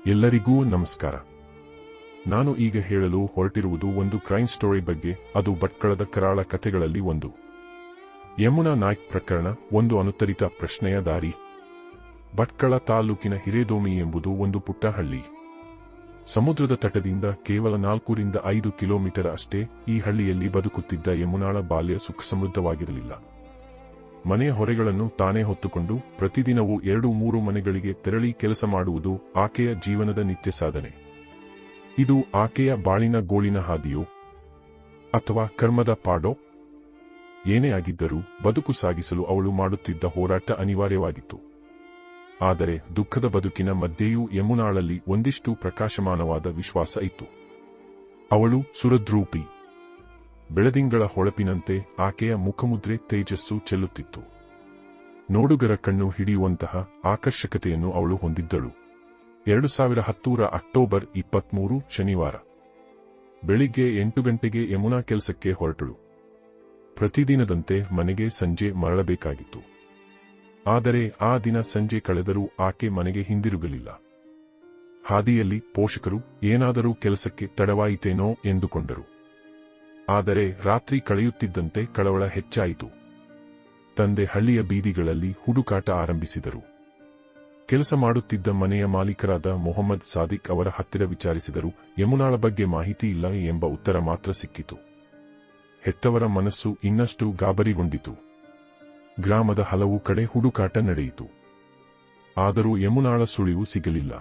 ಎಲ್ಲರಿಗೂ ನಮಸ್ಕಾರ. ನಾನು ಈಗ ಹೇಳಲು ಹೊರಟಿರುವುದು ಒಂದು ಕ್ರೈಮ್ ಸ್ಟೋರಿ ಬಗ್ಗೆ. ಅದು ಭಟ್ಕಳದ ಕರಾಳ ಕಥೆಗಳಲ್ಲಿ ಒಂದು. ಯಮುನಾ ನಾಯ್ಕ್ ಪ್ರಕರಣ, ಒಂದು ಅನುತ್ತರಿತ ಪ್ರಶ್ನೆಯ ದಾರಿ. ಭಟ್ಕಳ ತಾಲೂಕಿನ ಹಿರೇದೋಮಿ ಎಂಬುದು ಒಂದು ಪುಟ್ಟ ಹಳ್ಳಿ. ಸಮುದ್ರದ ತಟದಿಂದ ಕೇವಲ 4 ರಿಂದ 5 ಕಿಲೋಮೀಟರ್ ಅಷ್ಟೇ ಈ ಹಳ್ಳಿಯಲ್ಲಿ ಬದುಕುತ್ತಿದ್ದ ಯಮುನಾಳ ಬಾಲ್ಯ ಸುಖ ಸಮೃದ್ಧವಾಗಿರಲಿಲ್ಲ. ಮನೆಯ ಹೊರೆಗಳನ್ನು ತಾನೇ ಹೊತ್ತುಕೊಂಡು ಪ್ರತಿದಿನವೂ 2-3 ಮನೆಗಳಿಗೆ ತೆರಳಿ ಕೆಲಸ ಮಾಡುವುದು ಆಕೆಯ ಜೀವನದ ನಿತ್ಯ ಸಾಧನೆ. ಇದು ಆಕೆಯ ಬಾಳಿನ ಗೋಳಿನ ಹಾದಿಯೋ ಅಥವಾ ಕರ್ಮದ ಪಾಡೋ? ಏನೇ ಆಗಿದ್ದರೂ ಬದುಕು ಸಾಗಿಸಲು ಅವಳು ಮಾಡುತ್ತಿದ್ದ ಹೋರಾಟ ಅನಿವಾರ್ಯವಾಗಿತ್ತು. ಆದರೆ ದುಃಖದ ಬದುಕಿನ ಮಧ್ಯೆಯೂ ಯಮುನಾಳಲ್ಲಿ ಒಂದಿಷ್ಟು ಪ್ರಕಾಶಮಾನವಾದ ವಿಶ್ವಾಸ ಇತ್ತು. ಅವಳು ಸುರದ್ರೂಪಿ. ಬೆಳದಿಂಗಳ ಹೊಳಪಿನಂತೆ ಆಕೆಯ ಮುಖಮುದ್ರೆ ತೇಜಸ್ಸು ಚೆಲ್ಲುತ್ತಿತ್ತು. ನೋಡುಗರ ಕಣ್ಣು ಹಿಡಿಯುವಂತಹ ಆಕರ್ಷಕತೆಯನ್ನು ಅವಳು ಹೊಂದಿದ್ದಳು. 2010 ಅಕ್ಟೋಬರ್ 23 ಶನಿವಾರ ಬೆಳಿಗ್ಗೆ 8 ಗಂಟೆಗೆ ಯಮುನಾ ಕೆಲಸಕ್ಕೆ ಹೊರಟಳು. ಪ್ರತಿದಿನದಂತೆ ಮನೆಗೆ ಸಂಜೆ ಮರಳಬೇಕಾಗಿತ್ತು. ಆದರೆ ಆ ದಿನ ಸಂಜೆ ಕಳೆದರೂ ಆಕೆ ಮನೆಗೆ ಹಿಂದಿರುಗಲಿಲ್ಲ. ಹಾದಿಯಲ್ಲಿ ಪೋಷಕರು ಏನಾದರೂ ಕೆಲಸಕ್ಕೆ ತಡವಾಯಿತೇನೋ ಎಂದುಕೊಂಡರು. ಆದರೆ ರಾತ್ರಿ ಕಳೆಯುತ್ತಿದ್ದಂತೆ ಕಳವಳ ಹೆಚ್ಚಾಯಿತು. ತಂದೆ ಹಳ್ಳಿಯ ಬೀದಿಗಳಲ್ಲಿ ಹುಡುಕಾಟ ಆರಂಭಿಸಿದರು. ಕೆಲಸ ಮಾಡುತ್ತಿದ್ದ ಮನೆಯ ಮಾಲೀಕರಾದ ಮೊಹಮ್ಮದ್ ಸಾದಿಕ್ ಅವರ ಹತ್ತಿರ ವಿಚಾರಿಸಿದರು. ಯಮುನಾಳ ಬಗ್ಗೆ ಮಾಹಿತಿ ಇಲ್ಲ ಎಂಬ ಉತ್ತರ ಮಾತ್ರ ಸಿಕ್ಕಿತು. ಹೆತ್ತವರ ಮನಸ್ಸು ಇನ್ನಷ್ಟು ಗಾಬರಿಗೊಂಡಿತು. ಗ್ರಾಮದ ಹಲವು ಕಡೆ ಹುಡುಕಾಟ ನಡೆಯಿತು. ಆದರೂ ಯಮುನಾಳ ಸುಳಿವು ಸಿಗಲಿಲ್ಲ.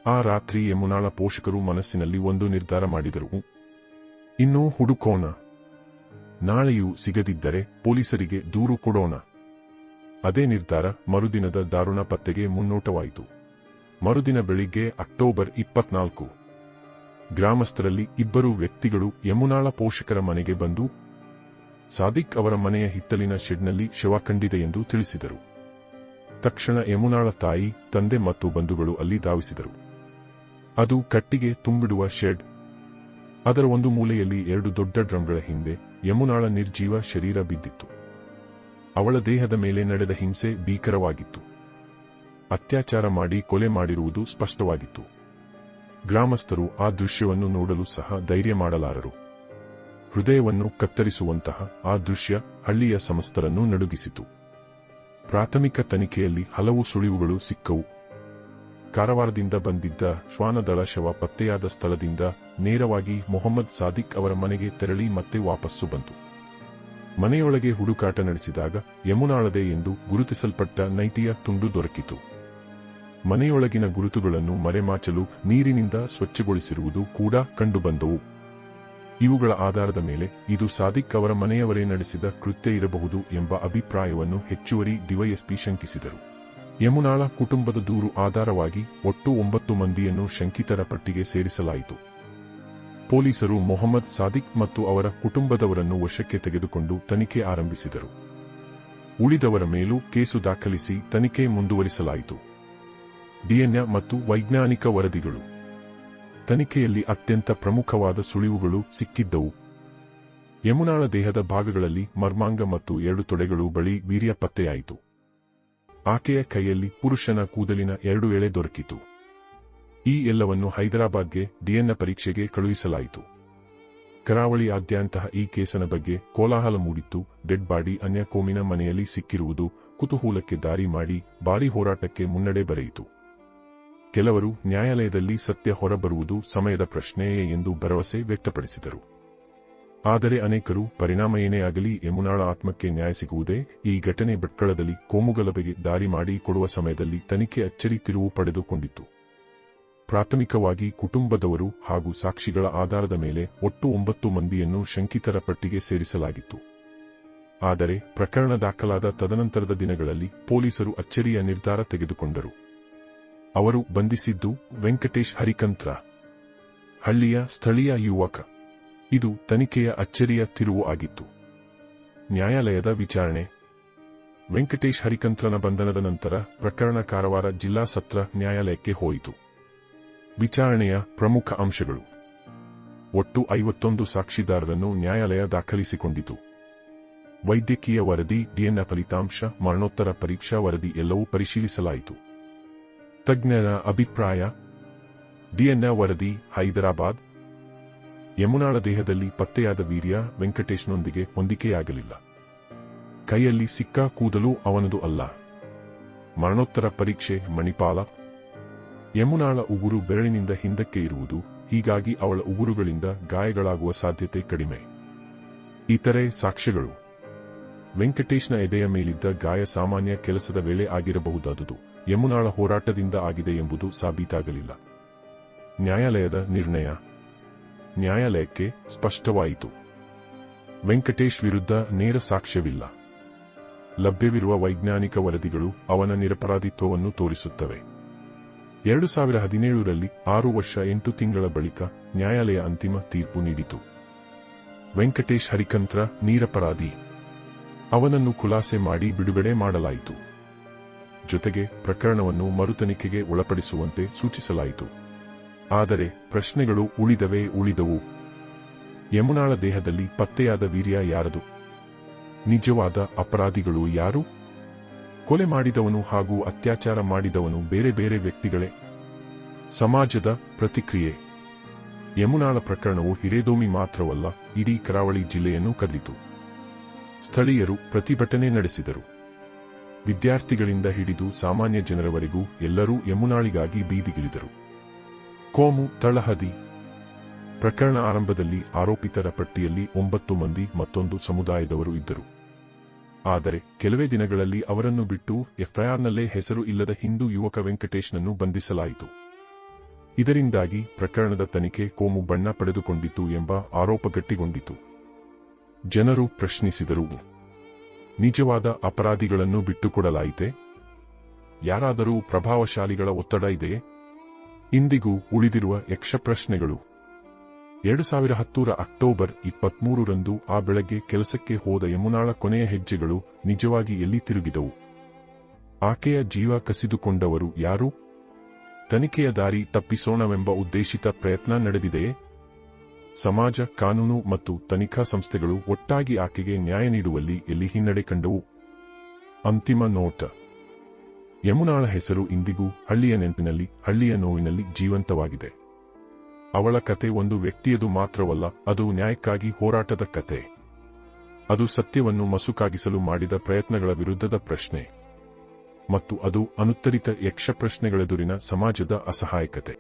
ಆ ರಾತ್ರಿ ಯಮುನಾಳ ಪೋಷಕರು ಮನಸ್ಸಿನಲ್ಲಿ ಒಂದು ನಿರ್ಧಾರ ಮಾಡಿದರು. ಇನ್ನೂ ಹುಡುಕೋಣ. ನಾಳೆಯೂ ಸಿಗದಿದ್ದರೆ ಪೊಲೀಸರಿಗೆ ದೂರು ಕೊಡೋಣ. ಅದೇ ನಿರ್ಧಾರ ಮರುದಿನದ ದಾರುಣ ಪತ್ತೆಗೆ ಮುನ್ನೋಟವಾಯಿತು. ಮರುದಿನ ಬೆಳಿಗ್ಗೆ ಅಕ್ಟೋಬರ್ 24 ಗ್ರಾಮಸ್ಥರಲ್ಲಿ 2 ವ್ಯಕ್ತಿಗಳು ಯಮುನಾಳ ಪೋಷಕರ ಮನೆಗೆ ಬಂದು ಸಾದಿಕ್ ಅವರ ಮನೆಯ ಹಿತ್ತಲಿನ ಶೆಡ್ನಲ್ಲಿ ಶವ ಕಂಡಿದೆ ಎಂದು ತಿಳಿಸಿದರು. ತಕ್ಷಣ ಯಮುನಾಳ ತಾಯಿ, ತಂದೆ ಮತ್ತು ಬಂಧುಗಳು ಅಲ್ಲಿ ಧಾವಿಸಿದರು. ಅದು ಕಟ್ಟಿಗೆ ತುಂಬಿಡುವ ಶೆಡ್. ಅದರ ಒಂದು ಮೂಲೆಯಲ್ಲಿ 2 ದೊಡ್ಡ ಡ್ರಮ್ಗಳ ಹಿಂದೆ ಯಮುನಾಳ ನಿರ್ಜೀವ ಶರೀರ ಬಿದ್ದಿತ್ತು. ಅವಳ ದೇಹದ ಮೇಲೆ ನಡೆದ ಹಿಂಸೆ ಭೀಕರವಾಗಿತ್ತು. ಅತ್ಯಾಚಾರ ಮಾಡಿ ಕೊಲೆ ಮಾಡಿರುವುದು ಸ್ಪಷ್ಟವಾಗಿತ್ತು. ಗ್ರಾಮಸ್ಥರು ಆ ದೃಶ್ಯವನ್ನು ನೋಡಲು ಸಹ ಧೈರ್ಯ ಮಾಡಲಾರರು. ಹೃದಯವನ್ನು ಕತ್ತರಿಸುವಂತಹ ಆ ದೃಶ್ಯ ಹಳ್ಳಿಯ ಸಮಸ್ತರನ್ನು ನಡುಗಿಸಿತು. ಪ್ರಾಥಮಿಕ ತನಿಖೆಯಲ್ಲಿ ಹಲವು ಸುಳಿವುಗಳು ಸಿಕ್ಕವು. ಕಾರವಾರದಿಂದ ಬಂದಿದ್ದ ಶ್ವಾನದಳ ಶವ ಪತ್ತೆಯಾದ ಸ್ಥಳದಿಂದ ನೇರವಾಗಿ ಮೊಹಮ್ಮದ್ ಸಾದಿಕ್ ಅವರ ಮನೆಗೆ ತೆರಳಿ ಮತ್ತೆ ವಾಪಸ್ಸು ಬಂತು. ಮನೆಯೊಳಗೆ ಹುಡುಕಾಟ ನಡೆಸಿದಾಗ ಯಮುನಾಳದೆ ಎಂದು ಗುರುತಿಸಲ್ಪಟ್ಟ ನೈಟಿಯ ತುಂಡು ದೊರಕಿತು. ಮನೆಯೊಳಗಿನ ಗುರುತುಗಳನ್ನು ಮರೆಮಾಚಲು ನೀರಿನಿಂದ ಸ್ವಚ್ಛಗೊಳಿಸಿರುವುದು ಕೂಡ ಕಂಡುಬಂದವು. ಇವುಗಳ ಆಧಾರದ ಮೇಲೆ ಇದು ಸಾದಿಕ್ ಅವರ ಮನೆಯವರೇ ನಡೆಸಿದ ಕೃತ್ಯ ಇರಬಹುದು ಎಂಬ ಅಭಿಪ್ರಾಯವನ್ನು ಹೆಚ್ಚುವರಿ ಡಿವೈಎಸ್ಪಿ ಶಂಕಿಸಿದರು. ಯಮುನಾಳ ಕುಟುಂಬದ ದೂರು ಆಧಾರವಾಗಿ ಒಟ್ಟು 9 ಮಂದಿಯನ್ನು ಶಂಕಿತರ ಪಟ್ಟಿಗೆ ಸೇರಿಸಲಾಯಿತು. ಪೊಲೀಸರು ಮೊಹಮ್ಮದ್ ಸಾದಿಕ್ ಮತ್ತು ಅವರ ಕುಟುಂಬದವರನ್ನು ವಶಕ್ಕೆ ತೆಗೆದುಕೊಂಡು ತನಿಖೆ ಆರಂಭಿಸಿದರು. ಉಳಿದವರ ಮೇಲೂ ಕೇಸು ದಾಖಲಿಸಿ ತನಿಖೆ ಮುಂದುವರಿಸಲಾಯಿತು. ಡಿಎನ್ಎ ಮತ್ತು ವೈಜ್ಞಾನಿಕ ವರದಿಗಳು. ತನಿಖೆಯಲ್ಲಿ ಅತ್ಯಂತ ಪ್ರಮುಖವಾದ ಸುಳಿವುಗಳು ಸಿಕ್ಕಿದ್ದವು. ಯಮುನಾಳ ದೇಹದ ಭಾಗಗಳಲ್ಲಿ ಮರ್ಮಾಂಗ ಮತ್ತು 2 ತೊಡೆಗಳು ಬಳಿ ವೀರ್ಯ ಪತ್ತೆಯಾಯಿತು. ಆಕೆಯ ಕೈಯಲ್ಲಿ ಪುರುಷನ ಕೂದಲಿನ 2 ಎಳೆ ದೊರಕಿತು. ಈ ಎಲ್ಲವನ್ನು ಹೈದರಾಬಾದ್ಗೆ ಡಿಎನ್ಎ ಪರೀಕ್ಷೆಗೆ ಕಳುಹಿಸಲಾಯಿತು. ಕರಾವಳಿಯಾದ್ಯಂತ ಈ ಕೇಸನ ಬಗ್ಗೆ ಕೋಲಾಹಲ ಮೂಡಿತ್ತು. ಡೆಡ್ ಬಾಡಿ ಅನ್ಯ ಕೋಮಿನ ಮನೆಯಲ್ಲಿ ಸಿಕ್ಕಿರುವುದು ಕುತೂಹಲಕ್ಕೆ ದಾರಿ ಮಾಡಿ ಭಾರೀ ಹೋರಾಟಕ್ಕೆ ಮುನ್ನಡೆ ಬರೆಯಿತು. ಕೆಲವರು ನ್ಯಾಯಾಲಯದಲ್ಲಿ ಸತ್ಯ ಹೊರಬರುವುದು ಸಮಯದ ಪ್ರಶ್ನೆಯೇ ಎಂದು ಭರವಸೆ ವ್ಯಕ್ತಪಡಿಸಿದರು. ಆದರೆ ಅನೇಕರು ಪರಿಣಾಮ ಏನೇ ಆಗಲಿ ಯಮುನಾಳ ಆತ್ಮಕ್ಕೆ ನ್ಯಾಯ ಸಿಗುವುದೇ. ಈ ಘಟನೆ ಭಟ್ಕಳದಲ್ಲಿ ಕೋಮುಗಲಭೆಗೆ ದಾರಿ ಮಾಡಿ ಕೊಡುವ ಸಮಯದಲ್ಲಿ ತನಿಖೆ ಅಚ್ಚರಿ ತಿರುವು ಪಡೆದುಕೊಂಡಿತ್ತು. ಪ್ರಾಥಮಿಕವಾಗಿ ಕುಟುಂಬದವರು ಹಾಗೂ ಸಾಕ್ಷಿಗಳ ಆಧಾರದ ಮೇಲೆ ಒಟ್ಟು 9 ಮಂದಿಯನ್ನು ಶಂಕಿತರ ಪಟ್ಟಿಗೆ ಸೇರಿಸಲಾಗಿತ್ತು. ಆದರೆ ಪ್ರಕರಣ ದಾಖಲಾದ ತದನಂತರದ ದಿನಗಳಲ್ಲಿ ಪೊಲೀಸರು ಅಚ್ಚರಿಯ ನಿರ್ಧಾರ ತೆಗೆದುಕೊಂಡರು. ಅವರು ಬಂಧಿಸಿದ್ದು ವೆಂಕಟೇಶ್ ಹರಿಕಂತ್ರ, ಹಳ್ಳಿಯ ಸ್ಥಳೀಯ ಯುವಕ. ಇದು ತನಿಖೆಯ ಅಚ್ಚರಿಯ ತಿರುವು ಆಗಿತ್ತು. ನ್ಯಾಯಾಲಯದ ವಿಚಾರಣೆ. ವೆಂಕಟೇಶ್ ಹರಿಕಂತ್ರನ ಬಂಧನದ ನಂತರ ಪ್ರಕರಣ ಕಾರವಾರ ಜಿಲ್ಲಾ ಸತ್ರ ನ್ಯಾಯಾಲಯಕ್ಕೆ ಹೋಯಿತು. ವಿಚಾರಣೆಯ ಪ್ರಮುಖ ಅಂಶಗಳು. ಒಟ್ಟು 51 ಸಾಕ್ಷಿದಾರರನ್ನು ನ್ಯಾಯಾಲಯ ದಾಖಲಿಸಿಕೊಂಡಿತು. ವೈದ್ಯಕೀಯ ವರದಿ, ಡಿಎನ್ಎ ಫಲಿತಾಂಶ, ಮರಣೋತ್ತರ ಪರೀಕ್ಷಾ ವರದಿ ಎಲ್ಲವೂ ಪರಿಶೀಲಿಸಲಾಯಿತು. ತಜ್ಞರ ಅಭಿಪ್ರಾಯ, ಡಿಎನ್ಎ ವರದಿ ಹೈದರಾಬಾದ್. ಯಮುನಾಳ ದೇಹದಲ್ಲಿ ಪತ್ತೆಯಾದ ವೀರ್ಯ ವೆಂಕಟೇಶ್ನೊಂದಿಗೆ ಹೊಂದಿಕೆಯಾಗಲಿಲ್ಲ. ಕೈಯಲ್ಲಿ ಸಿಕ್ಕ ಕೂದಲು ಅವನದು ಅಲ್ಲ. ಮರಣೋತ್ತರ ಪರೀಕ್ಷೆ ಮಣಿಪಾಲ. ಯಮುನಾಳ ಉಗುರು ಬೆರಳಿನಿಂದ ಹಿಂದಕ್ಕೆ ಇರುವುದು, ಹೀಗಾಗಿ ಅವಳ ಉಗುರುಗಳಿಂದ ಗಾಯಗಳಾಗುವ ಸಾಧ್ಯತೆ ಕಡಿಮೆ. ಇತರೆ ಸಾಕ್ಷ್ಯಗಳು: ವೆಂಕಟೇಶ್ನ ಎದೆಯ ಮೇಲಿದ್ದ ಗಾಯ ಸಾಮಾನ್ಯ ಕೆಲಸದ ವೇಳೆ ಆಗಿರಬಹುದಾದುದು ಯಮುನಾಳ ಹೋರಾಟದಿಂದ ಆಗಿದೆ ಎಂಬುದು ಸಾಬೀತಾಗಲಿಲ್ಲ. ನ್ಯಾಯಾಲಯದ ನಿರ್ಣಯ. ನ್ಯಾಯಾಲಯಕ್ಕೆ ಸ್ಪಷ್ಟವಾಯಿತು, ವೆಂಕಟೇಶ್ ವಿರುದ್ಧ ನೇರ ಸಾಕ್ಷ್ಯವಿಲ್ಲ. ಲಭ್ಯವಿರುವ ವೈಜ್ಞಾನಿಕ ವರದಿಗಳು ಅವನ ನಿರಪರಾಧಿತ್ವವನ್ನು ತೋರಿಸುತ್ತವೆ. 2017ರಲ್ಲಿ 6 ವರ್ಷ 8 ತಿಂಗಳ ಬಳಿಕ ನ್ಯಾಯಾಲಯ ಅಂತಿಮ ತೀರ್ಪು ನೀಡಿತು. ವೆಂಕಟೇಶ್ ಹರಿಕಂತ್ರ ನಿರಪರಾಧಿ. ಅವನನ್ನು ಖುಲಾಸೆ ಮಾಡಿ ಬಿಡುಗಡೆ ಮಾಡಲಾಯಿತು. ಜೊತೆಗೆ ಪ್ರಕರಣವನ್ನು ಮರುತನಿಖೆಗೆ ಒಳಪಡಿಸುವಂತೆ ಸೂಚಿಸಲಾಯಿತು. ಆದರೆ ಪ್ರಶ್ನೆಗಳು ಉಳಿದವು. ಯಮುನಾಳ ದೇಹದಲ್ಲಿ ಪತ್ತೆಯಾದ ವೀರ್ಯ ಯಾರದು? ನಿಜವಾದ ಅಪರಾಧಿಗಳು ಯಾರು? ಕೊಲೆ ಮಾಡಿದವನು ಹಾಗೂ ಅತ್ಯಾಚಾರ ಮಾಡಿದವನು ಬೇರೆ ಬೇರೆ ವ್ಯಕ್ತಿಗಳೇ? ಸಮಾಜದ ಪ್ರತಿಕ್ರಿಯೆ. ಯಮುನಾಳ ಪ್ರಕರಣವು ಹಿರೇದೋಮಿ ಮಾತ್ರವಲ್ಲ, ಇಡೀ ಕರಾವಳಿ ಜಿಲ್ಲೆಯನ್ನು ಕದಿಲಿತು. ಸ್ಥಳೀಯರು ಪ್ರತಿಭಟನೆ ನಡೆಸಿದರು. ವಿದ್ಯಾರ್ಥಿಗಳಿಂದ ಹಿಡಿದು ಸಾಮಾನ್ಯ ಜನರವರೆಗೂ ಎಲ್ಲರೂ ಯಮುನಾಳಿಗಾಗಿ ಬೀದಿಗಿಳಿದರು. ಕೋಮು ತಳಹದಿ. ಪ್ರಕರಣ ಆರಂಭದಲ್ಲಿ ಆರೋಪಿತರ ಪಟ್ಟಿಯಲ್ಲಿ 9 ಮಂದಿ ಮತ್ತೊಂದು ಸಮುದಾಯದವರು ಇದ್ದರು. ಆದರೆ ಕೆಲವೇ ದಿನಗಳಲ್ಲಿ ಅವರನ್ನು ಬಿಟ್ಟು ಎಫ್ಐಆರ್ನಲ್ಲೇ ಹೆಸರು ಇಲ್ಲದ ಹಿಂದೂ ಯುವಕ ವೆಂಕಟೇಶ್ನನ್ನು ಬಂಧಿಸಲಾಯಿತು. ಇದರಿಂದಾಗಿ ಪ್ರಕರಣದ ತನಿಖೆ ಕೋಮು ಬಣ್ಣ ಪಡೆದುಕೊಂಡಿತು ಎಂಬ ಆರೋಪ ಗಟ್ಟಿಗೊಂಡಿತು. ಜನರು ಪ್ರಶ್ನಿಸಿದರು, ನಿಜವಾದ ಅಪರಾಧಿಗಳನ್ನು ಬಿಟ್ಟುಕೊಡಲಾಯಿತೆ? ಯಾರಾದರೂ ಪ್ರಭಾವಶಾಲಿಗಳ ಒತ್ತಡ ಇದೆಯೇ? ಇಂದಿಗೂ ಉಳಿದಿರುವ ಯಕ್ಷ ಪ್ರಶ್ನೆಗಳು. 2010ರ ಅಕ್ಟೋಬರ್ 23ರಂದು ಆ ಬೆಳಗ್ಗೆ ಕೆಲಸಕ್ಕೆ ಹೋದ ಯಮುನಾಳ ಕೊನೆಯ ಹೆಜ್ಜೆಗಳು ನಿಜವಾಗಿ ಎಲ್ಲಿ ತಿರುಗಿದವು? ಆಕೆಯ ಜೀವ ಕಸಿದುಕೊಂಡವರು ಯಾರು? ತನಿಖೆಯ ದಾರಿ ತಪ್ಪಿಸೋಣವೆಂಬ ಉದ್ದೇಶಿತ ಪ್ರಯತ್ನ ನಡೆದಿದೆಯೇ? ಸಮಾಜ, ಕಾನೂನು ಮತ್ತು ತನಿಖಾ ಸಂಸ್ಥೆಗಳು ಒಟ್ಟಾಗಿ ಆಕೆಗೆ ನ್ಯಾಯ ನೀಡುವಲ್ಲಿ ಎಲ್ಲಿ ಹಿನ್ನಡೆ ಕಂಡವು? ಅಂತಿಮ ನೋಟ. ಯಮುನಾಳ ಹೆಸರು ಇಂದಿಗೂ ಹಳ್ಳಿಯ ನೆನಪಿನಲ್ಲಿ, ಹಳ್ಳಿಯ ನೋವಿನಲ್ಲಿ ಜೀವಂತವಾಗಿದೆ. ಅವಳ ಕತೆ ಒಂದು ವ್ಯಕ್ತಿಯದು ಮಾತ್ರವಲ್ಲ, ಅದು ನ್ಯಾಯಕ್ಕಾಗಿ ಹೋರಾಟದ ಕತೆ. ಅದು ಸತ್ಯವನ್ನು ಮಸುಕಾಗಿಸಲು ಮಾಡಿದ ಪ್ರಯತ್ನಗಳ ವಿರುದ್ಧದ ಪ್ರಶ್ನೆ. ಮತ್ತು ಅದು ಅನುತ್ತರಿತ ಯಕ್ಷ ಪ್ರಶ್ನೆಗಳೆದುರಿನ ಸಮಾಜದ ಅಸಹಾಯಕತೆ.